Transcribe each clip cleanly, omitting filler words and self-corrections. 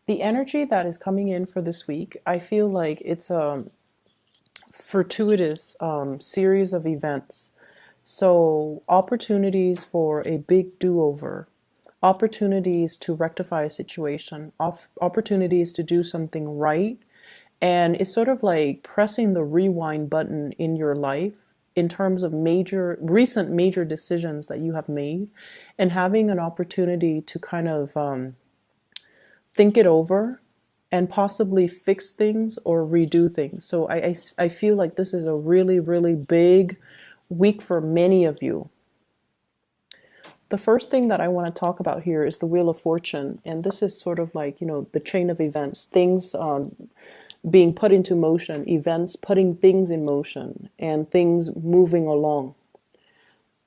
The energy that is coming in for this week, I feel like it's a fortuitous series of events. So, opportunities for a big do over, opportunities to rectify a situation, opportunities to do something right. And it's sort of like pressing the rewind button in your life in terms of recent major decisions that you have made, and having an opportunity to kind of think it over and possibly fix things or redo things. So I feel like this is a really, really big week for many of you. The first thing that I want to talk about here is the Wheel of Fortune. And this is sort of like, the chain of events, things being put into motion, events putting things in motion, and things moving along.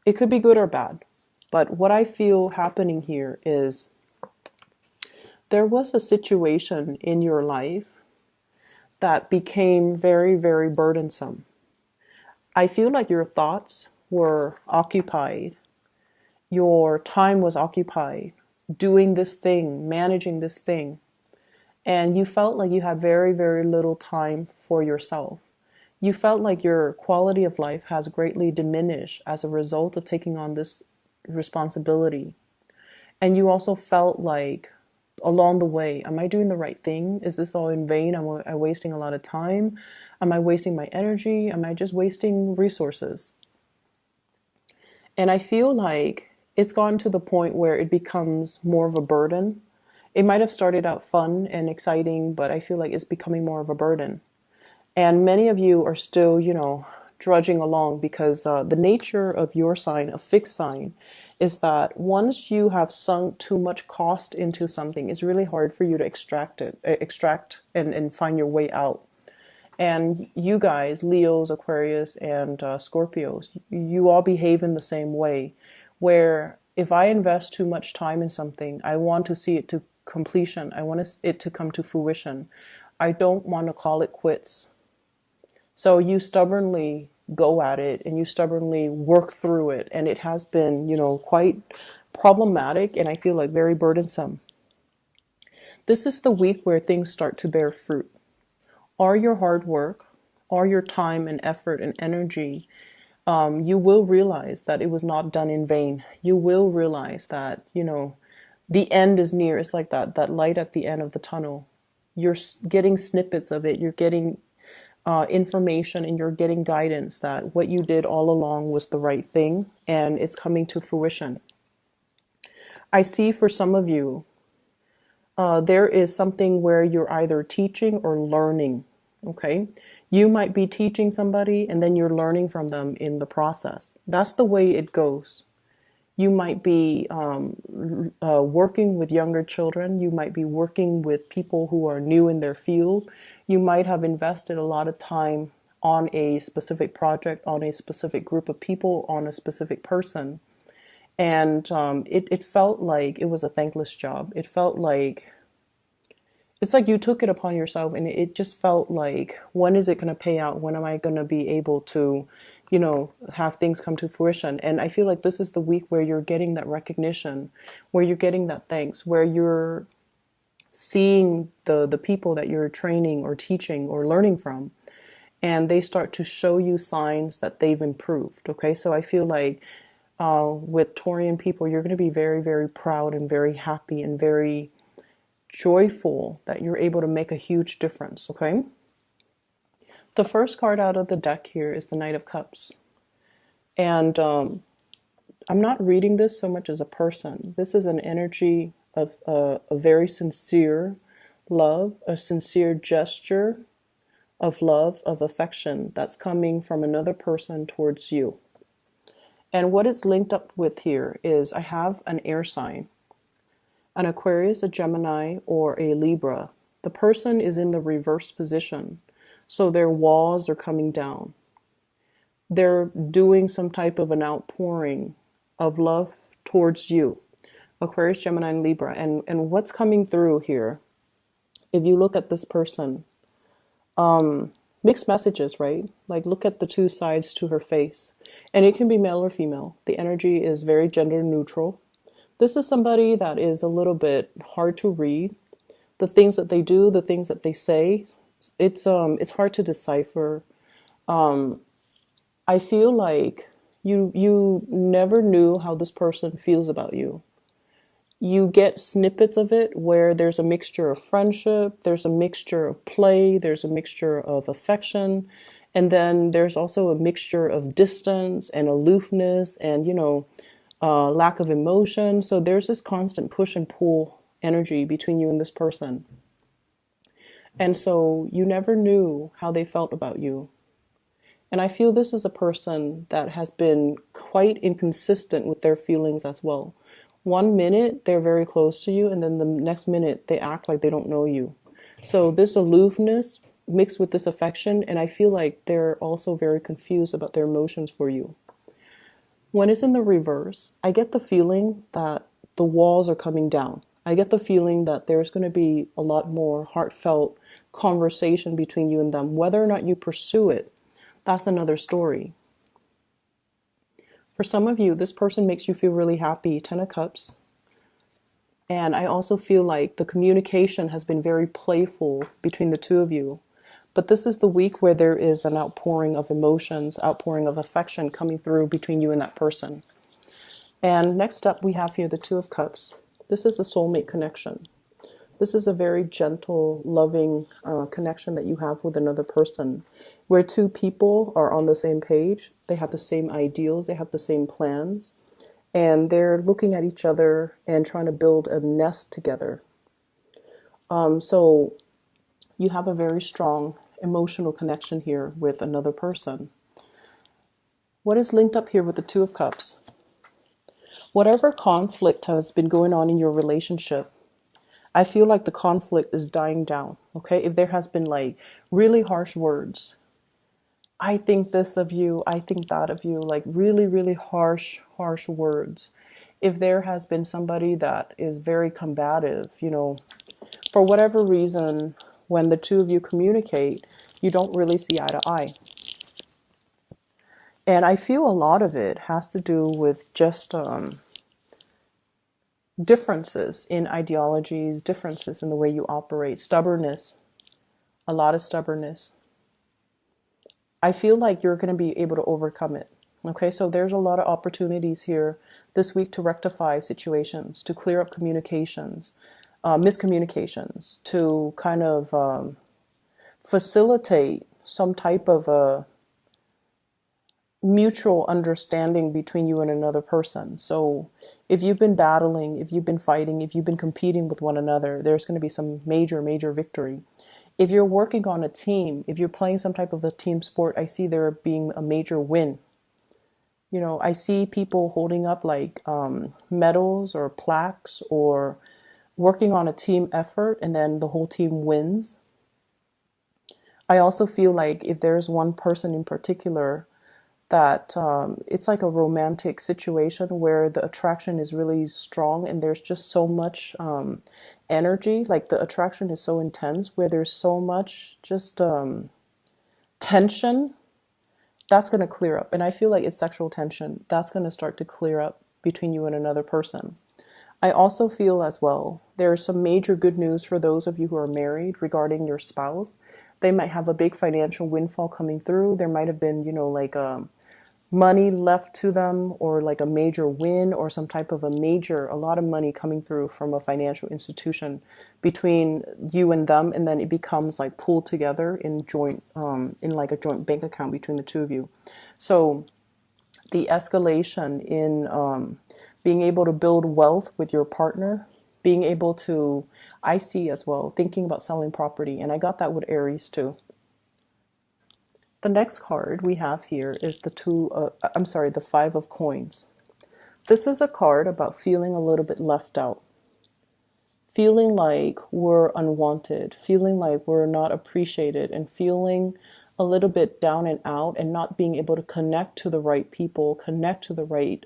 It could be good or bad. But what I feel happening here is there was a situation in your life that became very, very burdensome. I feel like your thoughts were occupied, your time was occupied doing this thing, managing this thing, and you felt like you had very, very little time for yourself. You felt like your quality of life has greatly diminished as a result of taking on this responsibility. And you also felt like along the way, am I doing the right thing? Is this all in vain? Am I wasting a lot of time? Am I wasting my energy? Am I just wasting resources? And I feel like it's gotten to the point where it becomes more of a burden. It might have started out fun and exciting, but I feel like it's becoming more of a burden. And many of you are still, drudging along because the nature of your sign, a fixed sign, is that once you have sunk too much cost into something, it's really hard for you to extract and find your way out. And you guys, Leos, Aquarius, and Scorpios, you all behave in the same way, where if I invest too much time in something, I want to see it to completion. I want it to come to fruition. I don't want to call it quits. So you stubbornly go at it and you stubbornly work through it. And it has been, quite problematic and I feel like very burdensome. This is the week where things start to bear fruit. Are your hard work, are your time and effort and energy, you will realize that it was not done in vain. You will realize that, the end is near. It's like that light at the end of the tunnel. You're getting snippets of it. You're getting information and you're getting guidance that what you did all along was the right thing and it's coming to fruition. I see for some of you, there is something where you're either teaching or learning. Okay. You might be teaching somebody and then you're learning from them in the process. That's the way it goes. You might be working with younger children. You might be working with people who are new in their field. You might have invested a lot of time on a specific project, on a specific group of people, on a specific person. And it felt like it was a thankless job. It felt like it's like you took it upon yourself and it just felt like, when is it going to pay out? When am I going to be able to, have things come to fruition? And I feel like this is the week where you're getting that recognition, where you're getting that thanks, where you're seeing the people that you're training or teaching or learning from, and they start to show you signs that they've improved. Okay, so I feel like with Taurian people, you're going to be very, very proud and very happy and very joyful that you're able to make a huge difference. Okay. The first card out of the deck here is the Knight of Cups. And I'm not reading this so much as a person. This is an energy of a very sincere love, a sincere gesture of love, of affection that's coming from another person towards you. And what it's linked up with here is I have an air sign, an Aquarius, a Gemini, or a Libra. The person is in the reverse position. So their walls are coming down. They're doing some type of an outpouring of love towards you. Aquarius, Gemini, and Libra. And what's coming through here, if you look at this person, mixed messages, right? Like look at the two sides to her face. And it can be male or female. The energy is very gender neutral. This is somebody that is a little bit hard to read. The things that they do, the things that they say, it's hard to decipher. I feel like you never knew how this person feels about you. You get snippets of it where there's a mixture of friendship, there's a mixture of play, there's a mixture of affection, and then there's also a mixture of distance and aloofness and, lack of emotion. So there's this constant push and pull energy between you and this person. And so you never knew how they felt about you. And I feel this is a person that has been quite inconsistent with their feelings as well. One minute they're very close to you, and then the next minute they act like they don't know you. So this aloofness mixed with this affection, and I feel like they're also very confused about their emotions for you. When it's in the reverse, I get the feeling that the walls are coming down. I get the feeling that there's going to be a lot more heartfelt conversation between you and them. Whether or not you pursue it, that's another story. For some of you, this person makes you feel really happy, Ten of Cups. And I also feel like the communication has been very playful between the two of you. But this is the week where there is an outpouring of emotions, outpouring of affection coming through between you and that person. And next up, we have here the Two of Cups. This is a soulmate connection. This is a very gentle, loving connection that you have with another person, where two people are on the same page. They have the same ideals, they have the same plans, and they're looking at each other and trying to build a nest together. So you have a very strong emotional connection here with another person. What is linked up here with the Two of Cups? Whatever conflict has been going on in your relationship, I feel like the conflict is dying down, okay? If there has been like really harsh words, I think this of you, I think that of you, like really, really harsh words. If there has been somebody that is very combative, for whatever reason, when the two of you communicate, you don't really see eye to eye. And I feel a lot of it has to do with just differences in ideologies, differences in the way you operate, stubbornness, a lot of stubbornness. I feel like you're going to be able to overcome it. Okay, so there's a lot of opportunities here this week to rectify situations, to clear up communications, miscommunications, to kind of facilitate some type of a mutual understanding between you and another person. So if you've been battling, if you've been fighting, if you've been competing with one another, there's going to be some major victory. If you're working on a team, if you're playing some type of a team sport, I see there being a major win. I see people holding up like medals or plaques or working on a team effort, and then the whole team wins. I also feel like if there's one person in particular that it's like a romantic situation where the attraction is really strong and there's just so much energy, like the attraction is so intense where there's so much just tension, that's going to clear up. And I feel like it's sexual tension. That's going to start to clear up between you and another person. I also feel as well, there's some major good news for those of you who are married regarding your spouse. They might have a big financial windfall coming through. There might have been, like money left to them, or like a major win, or some type of a lot of money coming through from a financial institution between you and them, and then it becomes like pooled together in joint, in like a joint bank account between the two of you. So the escalation in being able to build wealth with your partner, being able to, I see as well, thinking about selling property, and I got that with Aries too. The next card we have here is the Five of Coins. This is a card about feeling a little bit left out, feeling like we're unwanted, feeling like we're not appreciated, and feeling a little bit down and out, and not being able to connect to the right people, connect to the right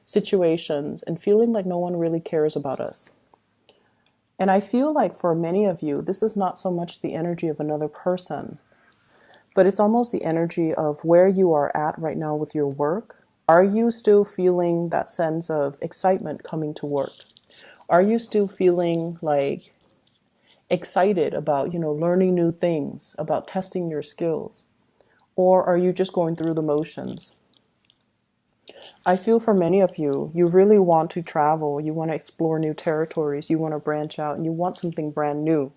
situations, and feeling like no one really cares about us. And I feel like for many of you, this is not so much the energy of another person, but it's almost the energy of where you are at right now with your work. Are you still feeling that sense of excitement coming to work? Are you still feeling like excited about, learning new things, about testing your skills? Or are you just going through the motions? I feel for many of you, you really want to travel, you want to explore new territories, you want to branch out, and you want something brand new.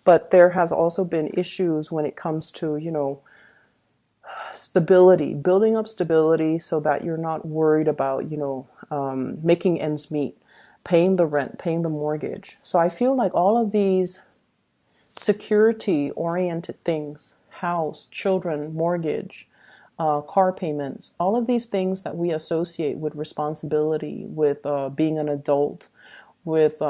But there has also been issues when it comes to, stability, building up stability so that you're not worried about, making ends meet, paying the rent, paying the mortgage. So I feel like all of these security oriented things, house, children, mortgage, car payments, all of these things that we associate with responsibility, with being an adult, with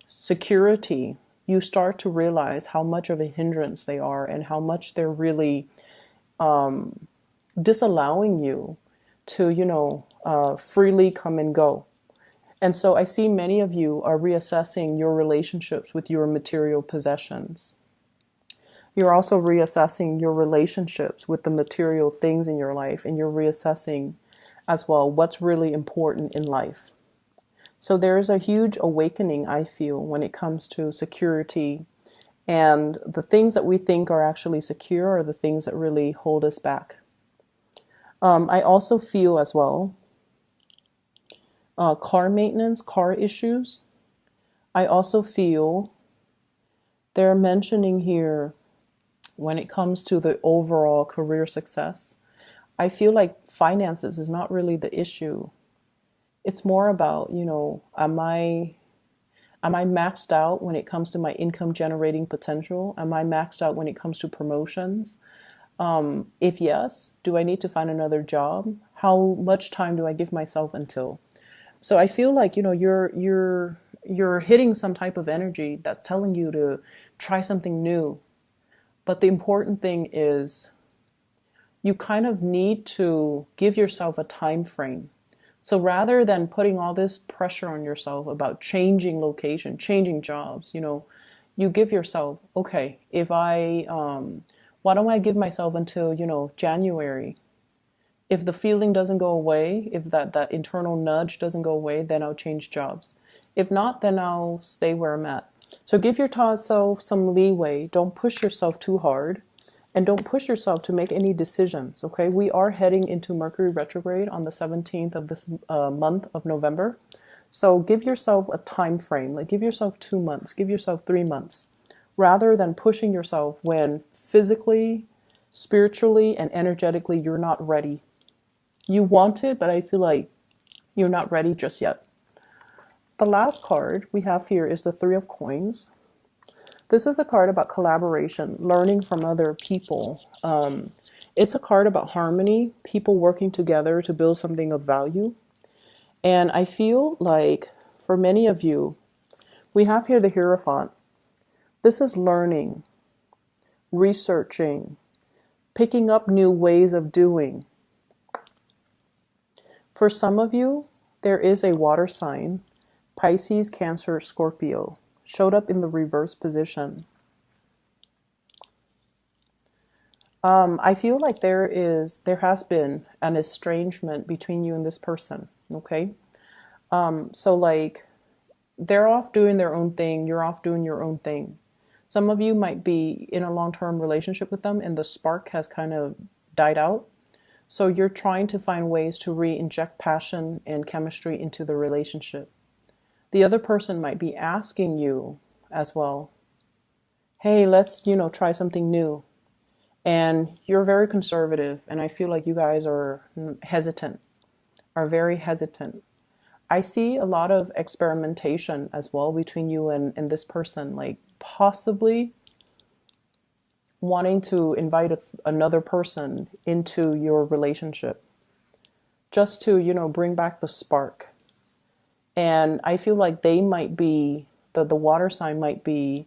security, you start to realize how much of a hindrance they are and how much they're really disallowing you to, freely come and go. And so I see many of you are reassessing your relationships with your material possessions. You're also reassessing your relationships with the material things in your life, and you're reassessing as well what's really important in life. So there is a huge awakening, I feel, when it comes to security, and the things that we think are actually secure are the things that really hold us back. I also feel as well car maintenance, car issues. I also feel they're mentioning here when it comes to the overall career success. I feel like finances is not really the issue. It's more about, am I maxed out when it comes to my income generating potential? Am I maxed out when it comes to promotions? If yes, do I need to find another job? How much time do I give myself until? So I feel like, you're hitting some type of energy that's telling you to try something new. But the important thing is you kind of need to give yourself a time frame. So rather than putting all this pressure on yourself about changing location, changing jobs, you give yourself, okay, why don't I give myself until, January? If the feeling doesn't go away, if that internal nudge doesn't go away, then I'll change jobs. If not, then I'll stay where I'm at. So give yourself some leeway. Don't push yourself too hard, and don't push yourself to make any decisions, okay? We are heading into Mercury retrograde on the 17th of this month of November. So give yourself a time frame, like give yourself 2 months, give yourself 3 months, rather than pushing yourself when physically, spiritually, and energetically you're not ready. You want it, but I feel like you're not ready just yet. The last card we have here is the Three of Coins. This is a card about collaboration, learning from other people. It's a card about harmony, people working together to build something of value. And I feel like for many of you, we have here the Hierophant. This is learning, researching, picking up new ways of doing. For some of you, there is a water sign, Pisces, Cancer, Scorpio, showed up in the reverse position. I feel like there has been an estrangement between you and this person, okay? So like they're off doing their own thing, you're off doing your own thing. Some of you might be in a long-term relationship with them and the spark has kind of died out. So you're trying to find ways to re-inject passion and chemistry into the relationship. The other person might be asking you as well, hey, let's, try something new. And you're very conservative, and I feel like you guys are very hesitant. I see a lot of experimentation as well between you and this person, like possibly wanting to invite another person into your relationship just to, bring back the spark. And I feel like they might be, the water sign might be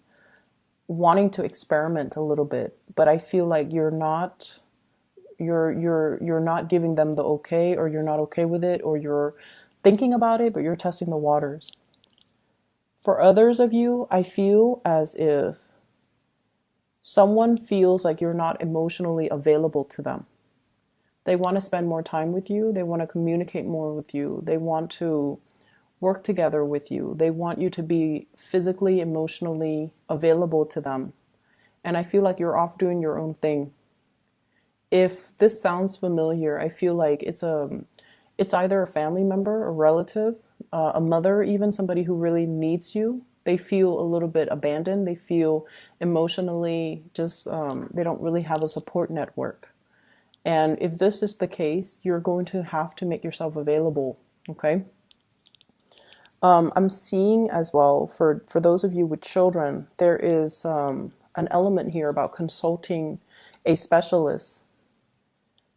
wanting to experiment a little bit, but I feel like you're not giving them the okay, or you're not okay with it, or you're thinking about it, but you're testing the waters. For others of you, I feel as if someone feels like you're not emotionally available to them. They want to spend more time with you. They want to communicate more with you. They want to work together with you. They want you to be physically, emotionally available to them. And I feel like you're off doing your own thing. If this sounds familiar, I feel like it's either a family member, a relative, a mother, even somebody who really needs you. They feel a little bit abandoned. They feel emotionally just they don't really have a support network. And if this is the case, you're going to have to make yourself available. Okay. I'm seeing as well for those of you with children, there is an element here about consulting a specialist.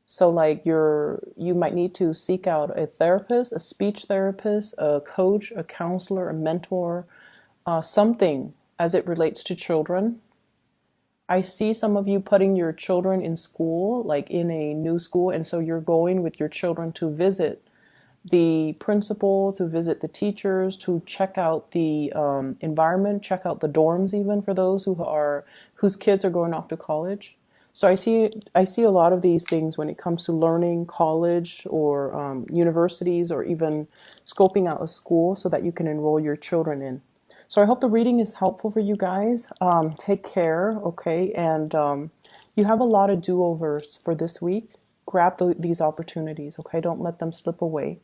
So like you might need to seek out a therapist, a speech therapist, a coach, a counselor, a mentor, something as it relates to children. I see some of you putting your children in school, like in a new school, and so you're going with your children to visit the principal, to visit the teachers, to check out the environment, check out the dorms, even for those whose kids are going off to college. So I see a lot of these things when it comes to learning, college, or universities, or even scoping out a school so that you can enroll your children in. So I hope the reading is helpful for you guys. Take care, okay? And you have a lot of do-overs for this week. Grab these opportunities, okay? Don't let them slip away.